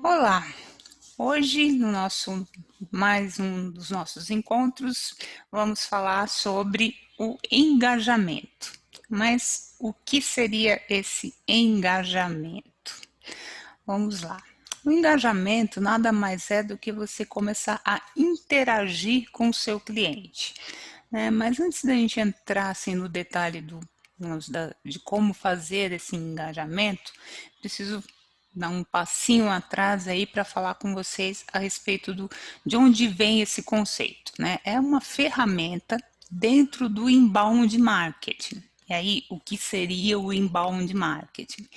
Olá, hoje no mais um dos nossos encontros, vamos falar sobre o engajamento. Mas o que seria esse engajamento? Vamos lá. O engajamento nada mais é do que você começar a interagir com o seu cliente, né? Mas antes da gente entrar assim no detalhe de como fazer esse engajamento, preciso dar um passinho atrás aí para falar com vocês a respeito de onde vem esse conceito, né? É uma ferramenta dentro do inbound marketing. E aí, o que seria o inbound marketing?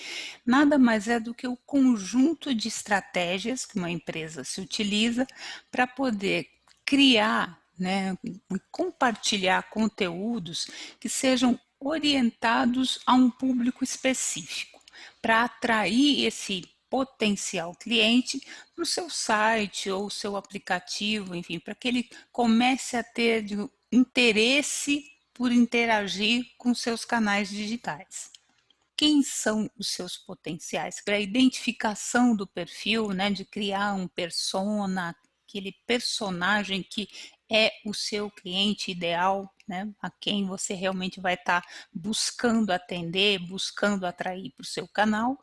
Nada mais é do que o conjunto de estratégias que uma empresa se utiliza para poder criar, né, compartilhar conteúdos que sejam orientados a um público específico, para atrair esse potencial cliente para o seu site ou seu aplicativo, enfim, para que ele comece a ter interesse por interagir com seus canais digitais. Quem são os seus potenciais? Para a identificação do perfil, né, de criar um persona, aquele personagem que é o seu cliente ideal, né, a quem você realmente vai estar buscando atender, buscando atrair para o seu canal.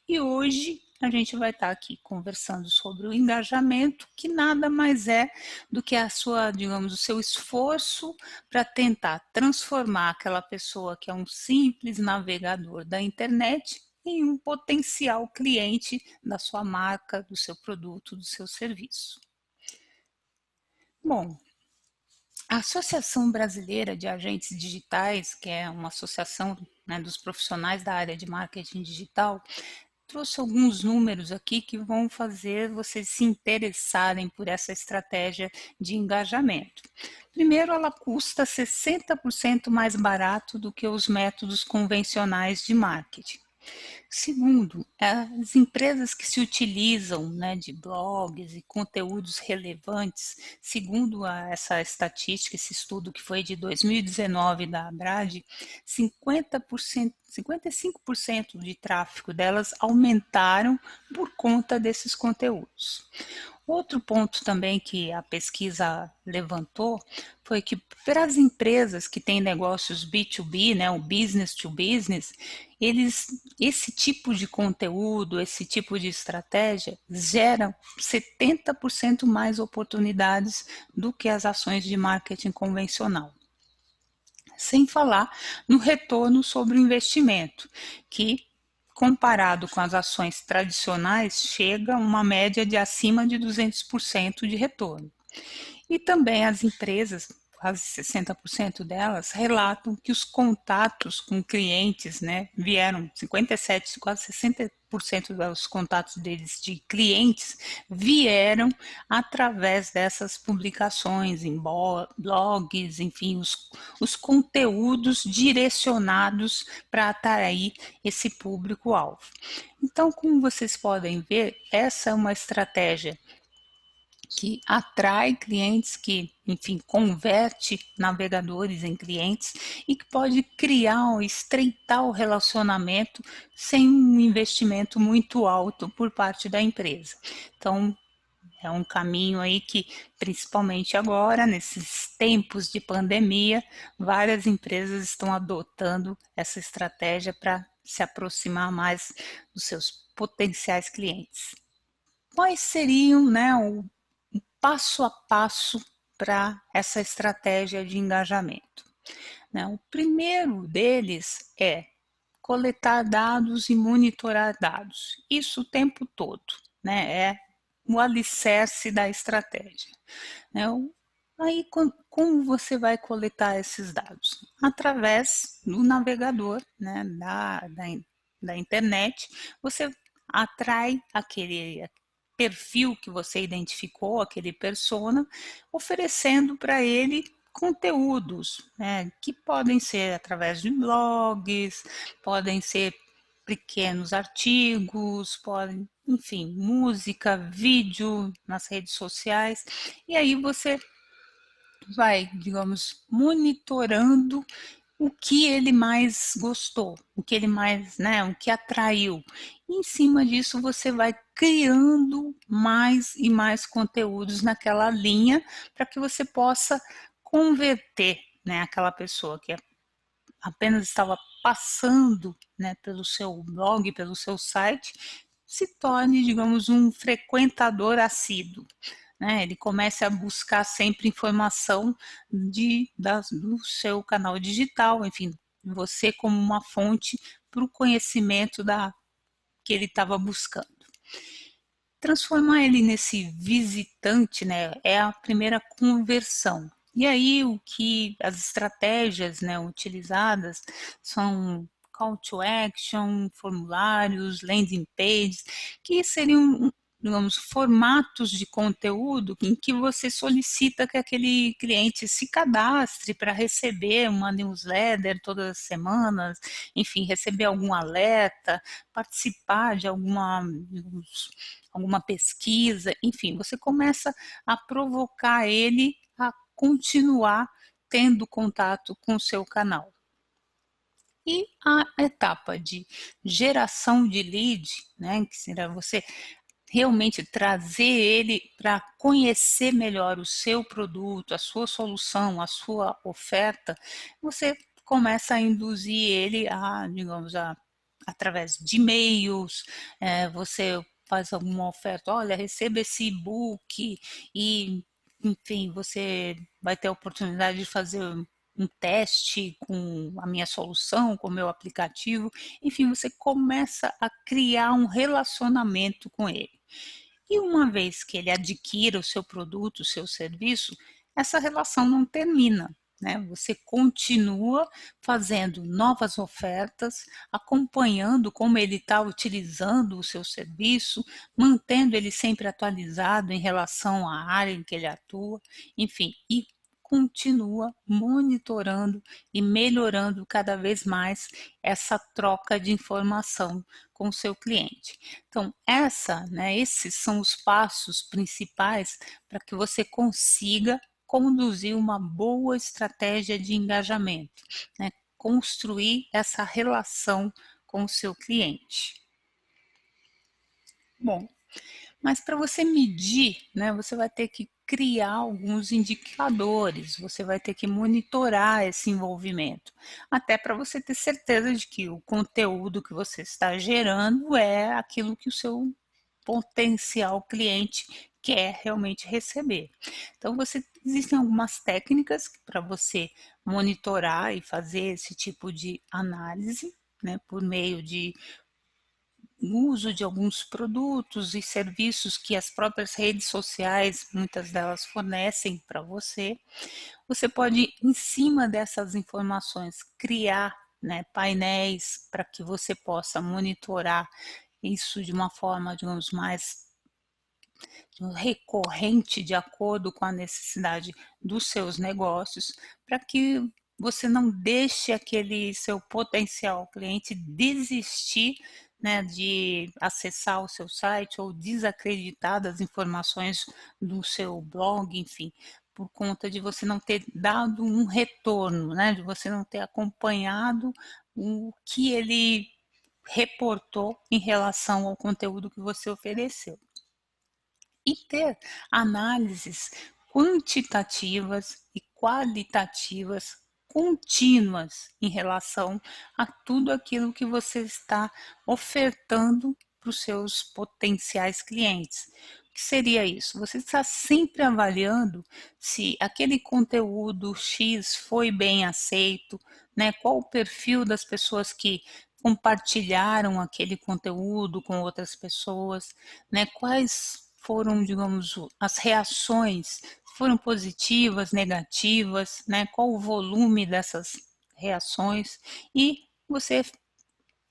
E hoje a gente vai estar aqui conversando sobre o engajamento, que nada mais é do que a sua, digamos, o seu esforço para tentar transformar aquela pessoa que é um simples navegador da internet em um potencial cliente da sua marca, do seu produto, do seu serviço. Bom, a Associação Brasileira de Agentes Digitais, que é uma associação, né, dos profissionais da área de marketing digital, trouxe alguns números aqui que vão fazer vocês se interessarem por essa estratégia de engajamento. Primeiro, ela custa 60% mais barato do que os métodos convencionais de marketing. Segundo, as empresas que se utilizam, né, de blogs e conteúdos relevantes, segundo essa estatística, esse estudo que foi de 2019 da Abrad, 50%, 55% de tráfego delas aumentaram por conta desses conteúdos. Outro ponto também que a pesquisa levantou foi que para as empresas que têm negócios B2B, né, o business to business, esse tipo de conteúdo, esse tipo de estratégia gera 70% mais oportunidades do que as ações de marketing convencional. Sem falar no retorno sobre o investimento, que comparado com as ações tradicionais, chega a uma média de acima de 200% de retorno. E também as empresas, quase 60% delas, relatam que os contatos com clientes, né, vieram 57, quase 60% dos contatos deles de clientes vieram através dessas publicações em blogs, enfim, os conteúdos direcionados para atrair esse público-alvo. Então, como vocês podem ver, essa é uma estratégia que atrai clientes, que, enfim, converte navegadores em clientes e que pode criar ou estreitar o relacionamento sem um investimento muito alto por parte da empresa. Então, é um caminho aí que, principalmente agora, nesses tempos de pandemia, várias empresas estão adotando essa estratégia para se aproximar mais dos seus potenciais clientes. Quais seriam, né, o passo a passo para essa estratégia de engajamento, né? O primeiro deles é coletar dados e monitorar dados. Isso o tempo todo, né? É o alicerce da estratégia, né? Aí, como você vai coletar esses dados? Através do navegador, né, da internet, você atrai aquele perfil que você identificou, aquele persona, oferecendo para ele conteúdos, né, que podem ser através de blogs, podem ser pequenos artigos, podem, enfim, música, vídeo nas redes sociais, e aí você vai, digamos, monitorando o que ele mais gostou, o que ele mais, né, o que atraiu. E em cima disso, você vai criando mais e mais conteúdos naquela linha para que você possa converter, né, aquela pessoa que apenas estava passando, né, pelo seu blog, pelo seu site, se torne, digamos, um frequentador assíduo. Né, ele comece a buscar sempre informação do seu canal digital, enfim, você como uma fonte para o conhecimento que ele estava buscando. Transformar ele nesse visitante, né, é a primeira conversão. E aí as estratégias, né, utilizadas são call to action, formulários, landing pages, que seriam, digamos, formatos de conteúdo em que você solicita que aquele cliente se cadastre para receber uma newsletter todas as semanas, enfim, receber algum alerta, participar de alguma pesquisa, enfim, você começa a provocar ele a continuar tendo contato com o seu canal. E a etapa de geração de lead, né, que será você realmente trazer ele para conhecer melhor o seu produto, a sua solução, a sua oferta, você começa a induzir ele a, digamos, através de e-mails, você faz alguma oferta, olha, receba esse e-book e, enfim, você vai ter a oportunidade de fazer um teste com a minha solução, com o meu aplicativo, enfim, você começa a criar um relacionamento com ele. E uma vez que ele adquira o seu produto, o seu serviço, essa relação não termina, né? Você continua fazendo novas ofertas, acompanhando como ele está utilizando o seu serviço, mantendo ele sempre atualizado em relação à área em que ele atua, enfim, e continua monitorando e melhorando cada vez mais essa troca de informação com o seu cliente. Então, esses são os passos principais para que você consiga conduzir uma boa estratégia de engajamento, né? Construir essa relação com o seu cliente. Bom, mas para você medir, né, você vai ter que criar alguns indicadores, você vai ter que monitorar esse envolvimento, até para você ter certeza de que o conteúdo que você está gerando é aquilo que o seu potencial cliente quer realmente receber. Então, existem algumas técnicas para você monitorar e fazer esse tipo de análise, né, por meio de uso de alguns produtos e serviços que as próprias redes sociais, muitas delas fornecem para você. Você pode, em cima dessas informações, criar, né, painéis para que você possa monitorar isso de uma forma, digamos, mais recorrente de acordo com a necessidade dos seus negócios, para que você não deixe aquele seu potencial cliente desistir, né, de acessar o seu site ou desacreditar das informações do seu blog, enfim, por conta de você não ter dado um retorno, né, de você não ter acompanhado o que ele reportou em relação ao conteúdo que você ofereceu e ter análises quantitativas e qualitativas contínuas em relação a tudo aquilo que você está ofertando para os seus potenciais clientes. O que seria isso? Você está sempre avaliando se aquele conteúdo X foi bem aceito, né? Qual o perfil das pessoas que compartilharam aquele conteúdo com outras pessoas, né? Quais foram, digamos, as reações, foram positivas, negativas, né? Qual o volume dessas reações e você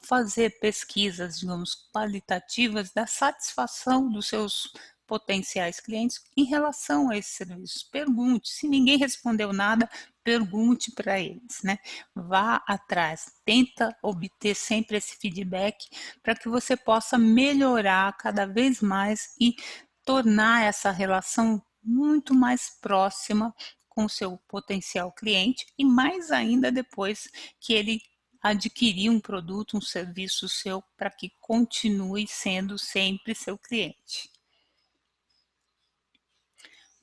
fazer pesquisas, digamos, qualitativas da satisfação dos seus potenciais clientes em relação a esses serviços. Pergunte, se ninguém respondeu nada, pergunte para eles, né? Vá atrás, tenta obter sempre esse feedback para que você possa melhorar cada vez mais e tornar essa relação muito mais próxima com o seu potencial cliente e mais ainda depois que ele adquirir um produto, um serviço seu para que continue sendo sempre seu cliente.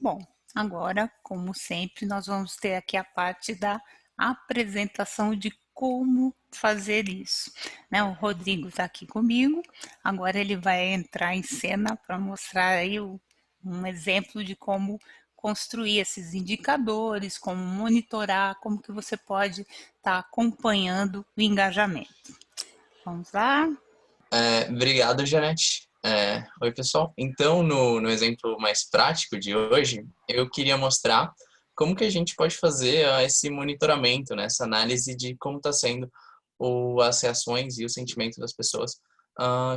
Bom, agora, como sempre, nós vamos ter aqui a parte da apresentação de como fazer isso. Né? O Rodrigo está aqui comigo, agora ele vai entrar em cena para mostrar aí um exemplo de como construir esses indicadores, como monitorar, como que você pode estar acompanhando o engajamento. Vamos lá? Obrigado, Janete. Oi, pessoal. Então, no exemplo mais prático de hoje, eu queria mostrar como que a gente pode fazer esse monitoramento, né, essa análise de como está sendo as reações e o sentimento das pessoas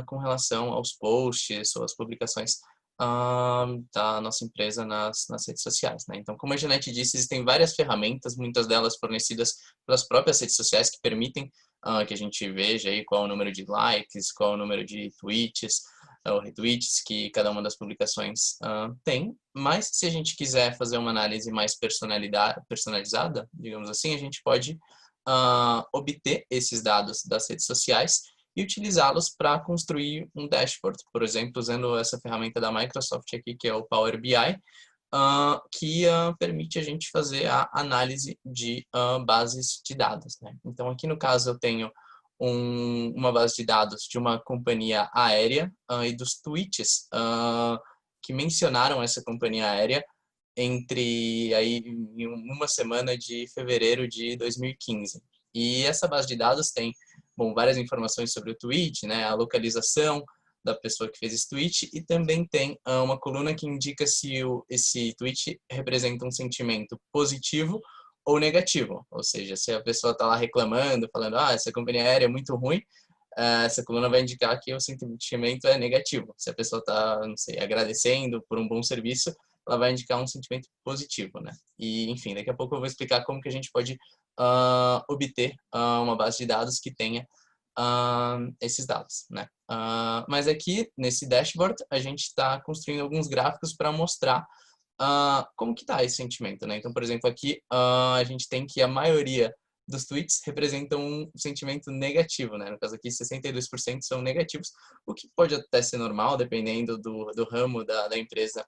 com relação aos posts ou às publicações da nossa empresa nas redes sociais, né? Então, como a Janete disse, existem várias ferramentas, muitas delas fornecidas pelas próprias redes sociais que permitem que a gente veja aí qual é o número de likes, qual é o número de tweets ou retweets que cada uma das publicações tem. Mas se a gente quiser fazer uma análise mais personalizada, digamos assim, a gente pode obter esses dados das redes sociais e utilizá-los para construir um dashboard, por exemplo, usando essa ferramenta da Microsoft aqui, que é o Power BI, que permite a gente fazer a análise de bases de dados, né? Então, aqui no caso, eu tenho uma base de dados de uma companhia aérea e dos tweets que mencionaram essa companhia aérea entre aí em uma semana de fevereiro de 2015. E essa base de dados tem, bom, várias informações sobre o tweet, né, a localização da pessoa que fez esse tweet e também tem uma coluna que indica se esse tweet representa um sentimento positivo ou negativo, ou seja, se a pessoa está lá reclamando, falando, essa companhia aérea é muito ruim, essa coluna vai indicar que o sentimento é negativo. Se a pessoa está, não sei, agradecendo por um bom serviço, ela vai indicar um sentimento positivo, né? E, enfim, daqui a pouco eu vou explicar como que a gente pode obter uma base de dados que tenha esses dados, né? Mas aqui, nesse dashboard, a gente está construindo alguns gráficos para mostrar como que está esse sentimento, né? Então, por exemplo, aqui a gente tem que a maioria dos tweets representam um sentimento negativo, né? No caso aqui, 62% são negativos, o que pode até ser normal, dependendo do ramo da empresa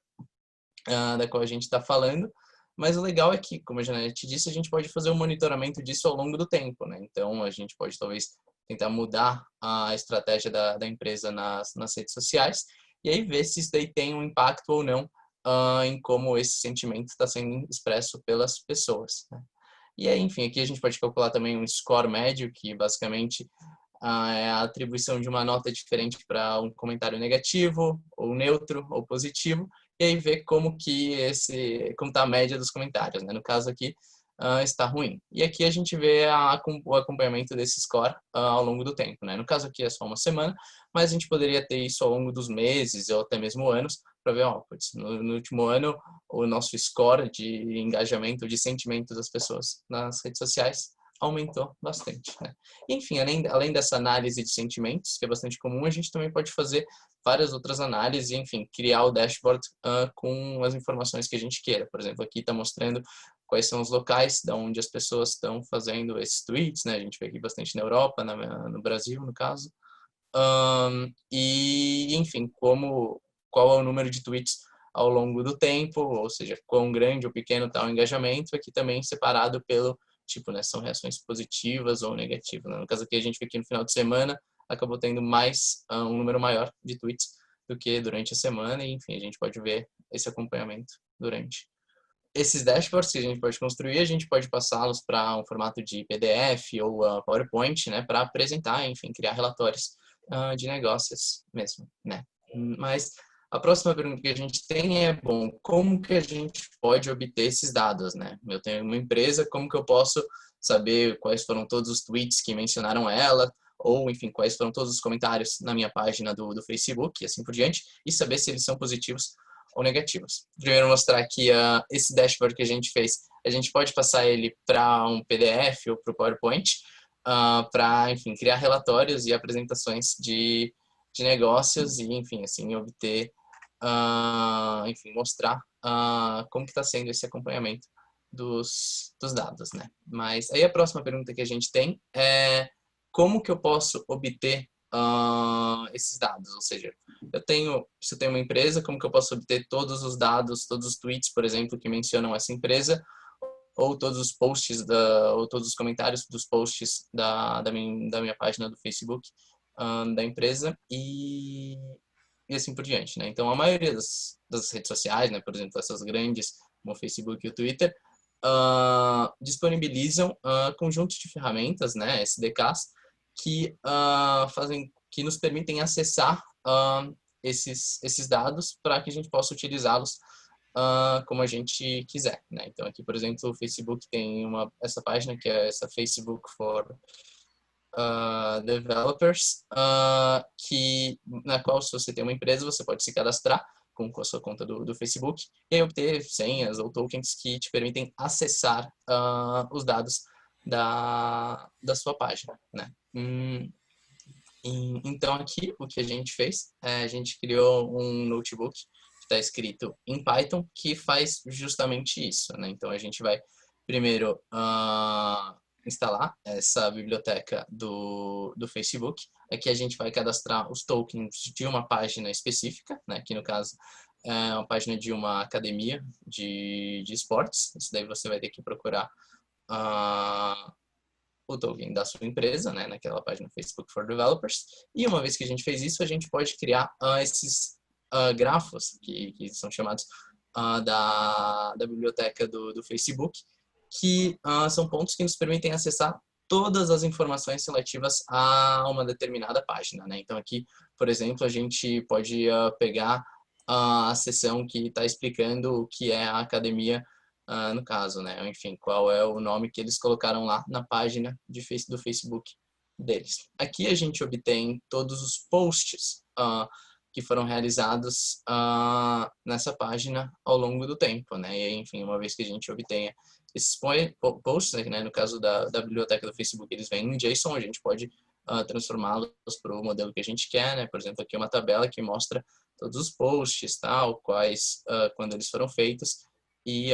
da qual a gente está falando, mas o legal é que, como a Janete disse, a gente pode fazer um monitoramento disso ao longo do tempo, né? Então, a gente pode talvez tentar mudar a estratégia da empresa nas redes sociais e aí ver se isso daí tem um impacto ou não em como esse sentimento está sendo expresso pelas pessoas, né? E aí, enfim, aqui a gente pode calcular também um score médio, que basicamente é a atribuição de uma nota diferente para um comentário negativo, ou neutro, ou positivo, e aí ver como que como está a média dos comentários, né? No caso aqui, está ruim. E aqui a gente vê o acompanhamento desse score ao longo do tempo, né? No caso aqui é só uma semana, mas a gente poderia ter isso ao longo dos meses ou até mesmo anos, para ver, putz, no último ano, o nosso score de engajamento, de sentimento das pessoas nas redes sociais aumentou bastante, né? Enfim, além dessa análise de sentimentos, que é bastante comum, a gente também pode fazer várias outras análises e, enfim, criar o dashboard com as informações que a gente queira. Por exemplo, aqui está mostrando quais são os locais da onde as pessoas estão fazendo esses tweets, né? A gente vê aqui bastante na Europa, no Brasil, no caso. E, enfim, qual é o número de tweets ao longo do tempo, ou seja, quão grande ou pequeno está o engajamento, aqui também separado pelo tipo, né, são reações positivas ou negativas, né? No caso aqui, a gente vê que no final de semana acabou tendo mais um número maior de tweets do que durante a semana, e enfim, a gente pode ver esse acompanhamento durante. Esses dashboards que a gente pode construir, a gente pode passá-los para um formato de PDF ou PowerPoint, né, para apresentar, enfim, criar relatórios de negócios mesmo, né? Mas a próxima pergunta que a gente tem é, bom, como que a gente pode obter esses dados, né? Eu tenho uma empresa, como que eu posso saber quais foram todos os tweets que mencionaram ela, ou, enfim, quais foram todos os comentários na minha página do Facebook e assim por diante, e saber se eles são positivos ou negativos. Primeiro mostrar aqui esse dashboard que a gente fez. A gente pode passar ele para um PDF ou para o PowerPoint, para, enfim, criar relatórios e apresentações de negócios e, enfim, assim, obter, enfim, mostrar como que está sendo esse acompanhamento dos dados, né? Mas aí a próxima pergunta que a gente tem é como que eu posso obter esses dados? Ou seja, se eu tenho uma empresa, como que eu posso obter todos os dados, todos os tweets, por exemplo, que mencionam essa empresa, ou todos os posts, ou todos os comentários dos posts da minha página do Facebook, da empresa, e assim por diante, né? Então, a maioria das redes sociais, né, por exemplo, essas grandes, como o Facebook e o Twitter, disponibilizam conjuntos de ferramentas, né, SDKs, que nos permitem acessar esses dados para que a gente possa utilizá-los como a gente quiser, né? Então aqui, por exemplo, o Facebook tem essa página que é essa Facebook for Developers, na qual, se você tem uma empresa, você pode se cadastrar com a sua conta do Facebook e aí obter senhas ou tokens que te permitem acessar os dados da sua página, né? Então aqui o que a gente fez a gente criou um notebook que está escrito em Python que faz justamente isso, né? Então a gente vai primeiro instalar essa biblioteca do Facebook. Aqui a gente vai cadastrar os tokens de uma página específica, né? Que no caso é uma página de uma academia de esportes. Isso daí você vai ter que procurar o token da sua empresa, né, naquela página Facebook for Developers. E uma vez que a gente fez isso, a gente pode criar esses grafos, que são chamados da biblioteca do Facebook, que são pontos que nos permitem acessar todas as informações relativas a uma determinada página, né? Então aqui, por exemplo, a gente pode pegar a seção que está explicando o que é a academia no caso, né? Enfim, qual é o nome que eles colocaram lá na página do Facebook deles. Aqui a gente obtém todos os posts que foram realizados nessa página ao longo do tempo, né? E enfim, uma vez que a gente obtenha esses posts, né? No caso da biblioteca do Facebook, eles vêm em JSON, a gente pode transformá-los para o modelo que a gente quer, né? Por exemplo, aqui é uma tabela que mostra todos os posts, tal, quais, quando eles foram feitos, e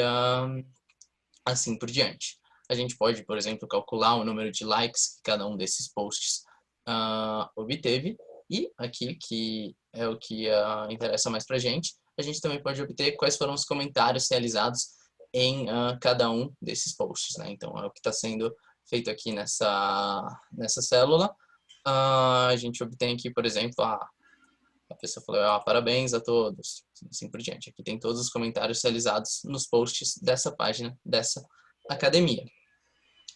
assim por diante. A gente pode, por exemplo, calcular o número de likes que cada um desses posts obteve, e aqui, que é o que interessa mais para a gente também pode obter quais foram os comentários realizados em cada um desses posts, né? Então, é o que está sendo feito aqui nessa célula. A gente obtém aqui, por exemplo, a pessoa falou, parabéns a todos, assim por diante. Aqui tem todos os comentários realizados nos posts dessa página, dessa academia.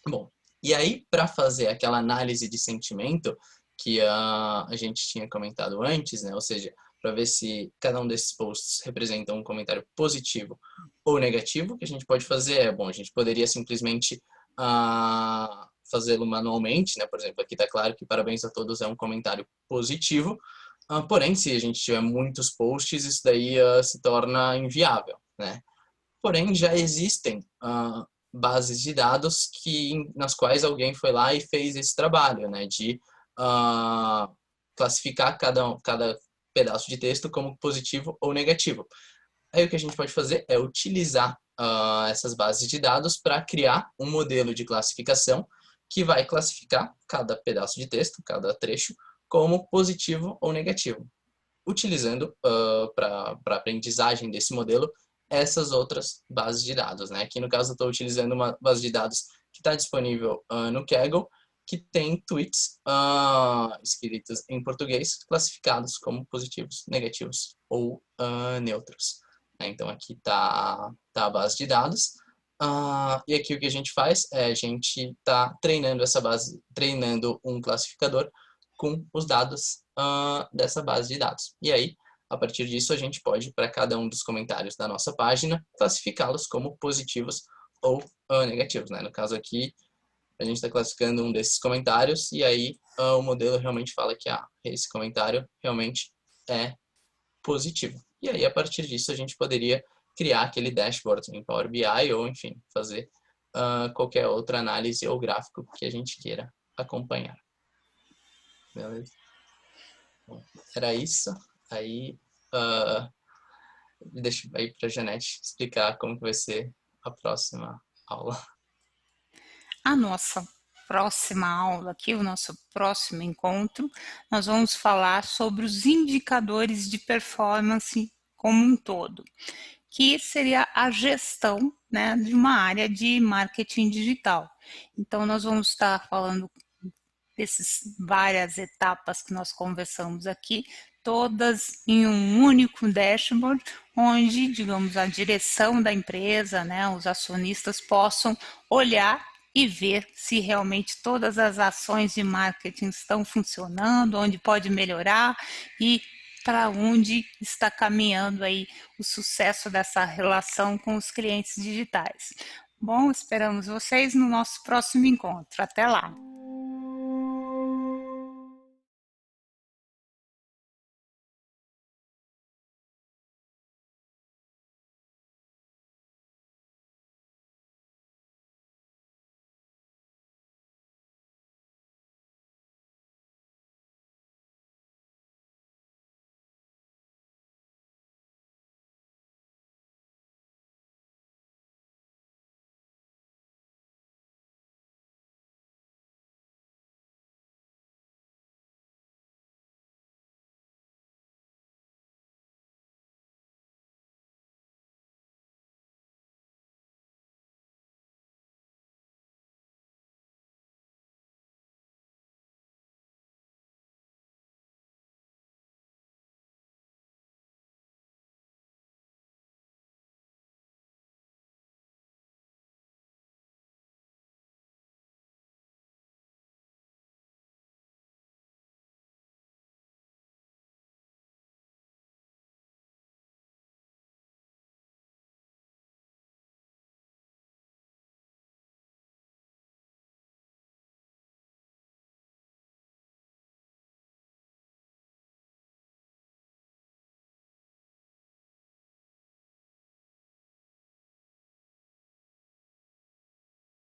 Bom, e aí, para fazer aquela análise de sentimento que a gente tinha comentado antes, né? Ou seja, para ver se cada um desses posts representa um comentário positivo ou negativo, o que a gente pode fazer a gente poderia simplesmente fazê-lo manualmente, né? Por exemplo, aqui está claro que parabéns a todos é um comentário positivo, porém, se a gente tiver muitos posts, isso daí se torna inviável, né? Porém, já existem bases de dados nas quais alguém foi lá e fez esse trabalho, né? De classificar cada pedaço de texto como positivo ou negativo. Aí o que a gente pode fazer é utilizar essas bases de dados para criar um modelo de classificação que vai classificar cada pedaço de texto, cada trecho, como positivo ou negativo, utilizando para a aprendizagem desse modelo essas outras bases de dados, né? Aqui no caso eu estou utilizando uma base de dados que está disponível no Kaggle, que tem tweets escritos em português classificados como positivos, negativos ou neutros. Então aqui está a base de dados. E aqui o que a gente faz é a gente está treinando um classificador com os dados dessa base de dados. E aí, a partir disso, a gente pode, para cada um dos comentários da nossa página, classificá-los como positivos ou negativos, né? No caso aqui, a gente está classificando um desses comentários e aí o modelo realmente fala que esse comentário realmente é positivo. E aí, a partir disso, a gente poderia criar aquele dashboard em Power BI ou, enfim, fazer qualquer outra análise ou gráfico que a gente queira acompanhar. Beleza? Bom, era isso. Aí, deixa aí para a Janete explicar como que vai ser a próxima aula. A nossa próxima aula aqui, o nosso próximo encontro, nós vamos falar sobre os indicadores de performance como um todo, que seria a gestão, né, de uma área de marketing digital. Então, nós vamos estar falando dessas várias etapas que nós conversamos aqui, todas em um único dashboard, onde, digamos, a direção da empresa, né, os acionistas possam olhar e ver se realmente todas as ações de marketing estão funcionando, onde pode melhorar e para onde está caminhando aí o sucesso dessa relação com os clientes digitais. Bom, esperamos vocês no nosso próximo encontro. Até lá!